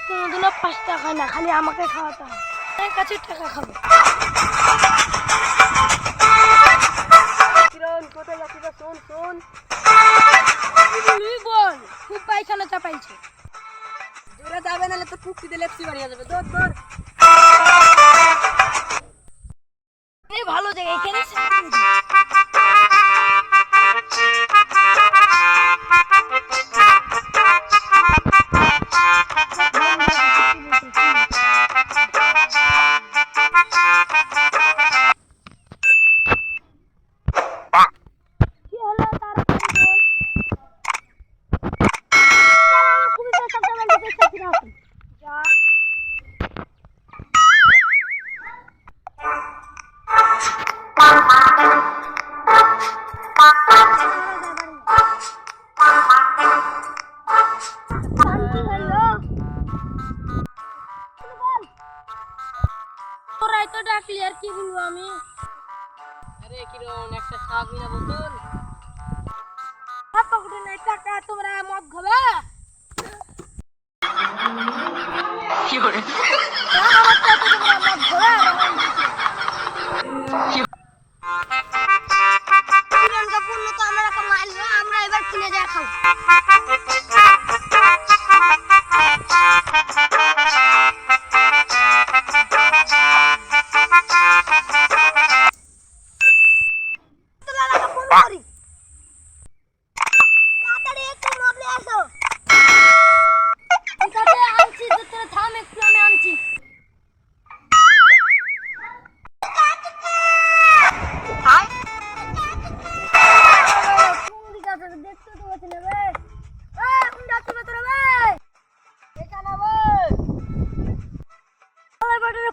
কোনোদিনও 5 টাকা খায় না, খালি আমাকে খাওয়াতে হয়। আমার কাছে টাকা খাবো। কিরণ কোথায় যাচ্ছিস? শোন শোন, বল, খুব পায়খানা চাপাইছে। জোরে যাবে নাহলে তো কুক্তিতে লেপসি বাড়িয়ে যাবে। দৌড় দৌড়। ভালো জায়গা, এখানে তোরাই তো ডাকলি, আর কি বলবো আমি? আরে কিরণ, একটা শাক নিয়ে বোতল। পকেটে নাই টাকা, তোমরা মদ খাবে? কি করে? আমার টাকা তোমরা মদ খাবে? কিরণকে পূর্ণ তো আমরা মারলো, আমরা এবার কিনে যা খাবো।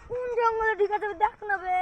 কোন জঙ্গলে ঢুকে যাবে দেখ না বে।